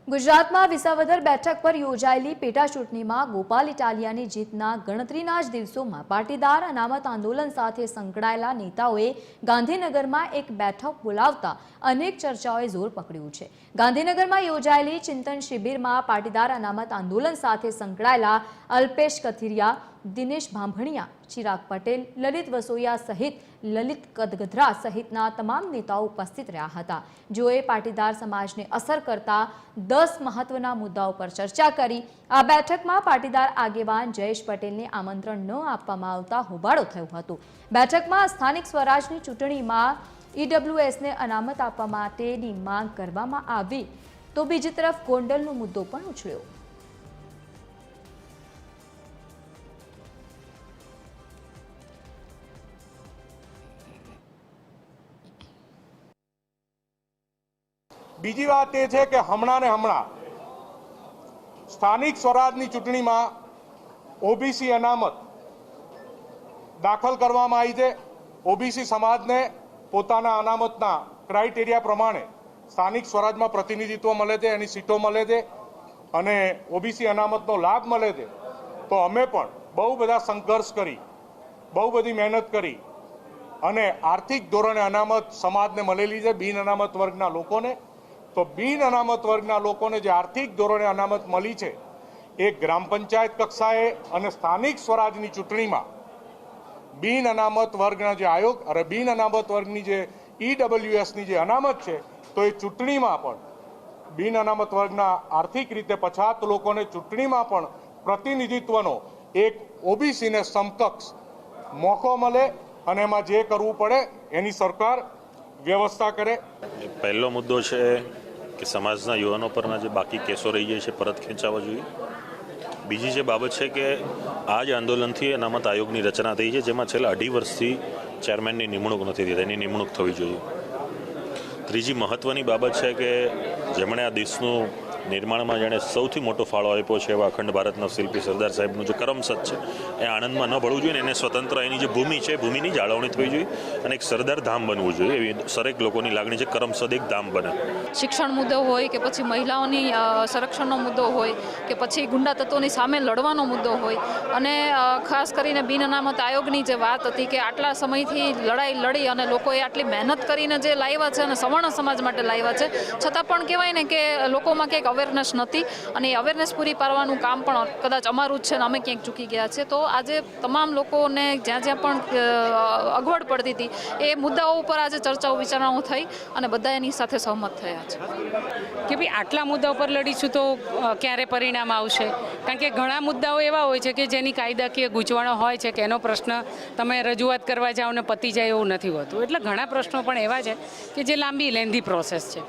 ગુજરાતમાં વિસાવદર બેઠક પર યોજાયેલી પેટા ચૂંટણીમાં ગોપાલ ઇટાલિયાની જીતના ગણતરીના જ દિવસોમાં પાટીદાર અનામત આંદોલન સાથે સંકળાયેલા નેતાઓએ ગાંધીનગરમાં એક બેઠક બોલાવતા અનેક ચર્ચાઓએ જોર પકડ્યું છે। ગાંધીનગરમાં યોજાયેલી ચિંતન શિબિરમાં પાટીદાર અનામત આંદોલન સાથે સંકળાયેલા અલ્પેશ કથિરિયા, દિનેશ ભાંભણિયા, ચિરાગ પટેલ, લલિત વસોયા સહિત લલિત કદગધરા સહિતના તમામ નેતાઓ ઉપસ્થિત રહ્યા હતા, જેઓએ પાટીદાર સમાજને અસર કરતા 10 મહત્વના મુદ્દાઓ પર ચર્ચા કરી। આ બેઠકમાં પાટીદાર આગેવાન જયેશ પટેલને આમંત્રણ ન આપવામાં આવતા હોબાળો થયો હતો। બેઠકમાં સ્થાનિક સ્વરાજની ચૂંટણીમાં ઈડબ્લ્યુએસને અનામત આપવા માટેની માંગ કરવામાં આવી તો બીજી તરફ ગોંડલનો મુદ્દો પણ ઉછળ્યો। બીજી વાત એ છે કે હમણાં સ્થાનિક સ્વરાજની ચૂંટણીમાં ઓબીસી અનામત દાખલ કરવામાં આવી છે। ઓબીસી સમાજને પોતાના અનામતના ક્રાઇટેરિયા પ્રમાણે સ્થાનિક સ્વરાજમાં પ્રતિનિધિત્વ મળે છે, એની સીટો મળે છે અને ઓબીસી અનામતનો લાભ મળે છે। તો અમે પણ બહુ બધા સંઘર્ષ કરી, બહુ બધી મહેનત કરી અને આર્થિક ધોરણે અનામત સમાજને મળેલી છે, બિન અનામત વર્ગના લોકોને। તો બિન અનામત વર્ગના લોકોને જે આર્થિક ધોરણે અનામત મળી છે એ ગ્રામ પંચાયત કક્ષાએ અને સ્થાનિક સ્વરાજની ચૂંટણીમાં બિન અનામત વર્ગના જે આયોગ અને બિન અનામત વર્ગની જે ઈડબ્લ્યુએસની જે અનામત છે તો એ ચૂંટણીમાં પણ બિન અનામત વર્ગના આર્થિક રીતે પછાત લોકોને ચૂંટણીમાં પણ પ્રતિનિધિત્વનો એક ઓબીસીને સમકક્ષ મોકો મળે અને એમાં જે કરવું પડે એની સરકાર વ્યવસ્થા કરે। પહેલો મુદ્દો છે કે સમાજના યુવાનો પરના જે બાકી કેસો રહી જાય છે પરત ખેંચાવા જોઈએ। બીજી જે બાબત છે કે આ જ આંદોલનથી અનામત આયોગની રચના થઈ છે, જેમાં છેલ્લા 2.5 વર્ષથી ચેરમેનની નિમણૂક નથી થઈ, એની નિમણૂક થવી જોઈએ। ત્રીજી મહત્વની બાબત છે કે જેમણે આ દેશનું નિર્માણમાં જેણે સૌથી મોટો ફાળો આપ્યો છે એવા અખંડ ભારતના શિલ્પી સરદાર સાહેબનું જે કરમસદ છે એ આણંદમાં ન ભળવું જોઈએ, એને સ્વતંત્ર એની જે ભૂમિ છે ભૂમિની જાળવણી થવી જોઈએ અને એક સરદાર ધામ બનવું જોઈએ, એવી દરેક લોકોની લાગણી છે, કરમસદ એક ધામ બને। શિક્ષણ મુદ્દો હોય કે પછી મહિલાઓની સંરક્ષણનો મુદ્દો હોય કે પછી ગુંડા તત્વોની સામે લડવાનો મુદ્દો હોય અને ખાસ કરીને બિન અનામત આયોગની જે વાત હતી કે આટલા સમયથી લડાઈ લડી અને લોકોએ આટલી મહેનત કરીને જે લાવ્યા છે અને સવર્ણ સમાજ માટે લાવ્યા છે, છતાં પણ કહેવાય ને કે લોકોમાં ક્યાંક અવેરનેસ નથી અને એ અવેરનેસ પૂરી પાડવાનું કામ પણ કદાચ અમારું જ છે ને અમે ક્યાંક ચૂકી ગયા છે। તો આજે તમામ લોકોને જ્યાં જ્યાં પણ અગવડ પડતી હતી એ મુદ્દાઓ ઉપર આજે ચર્ચાઓ વિચારણાઓ થઈ અને બધા એની સાથે સહમત થયા છે કે ભાઈ આટલા મુદ્દા ઉપર લડીશું તો ક્યારે પરિણામ આવશે, કારણ કે ઘણા મુદ્દાઓ એવા હોય છે કે જેની કાયદાકીય ગૂંચવણો હોય છે કે એનો પ્રશ્ન તમે રજૂઆત કરવા જાઓ ને પતી જાય એવું નથી હોતું, એટલે ઘણા પ્રશ્નો પણ એવા છે કે જે લાંબી લેન્ધી પ્રોસેસ છે।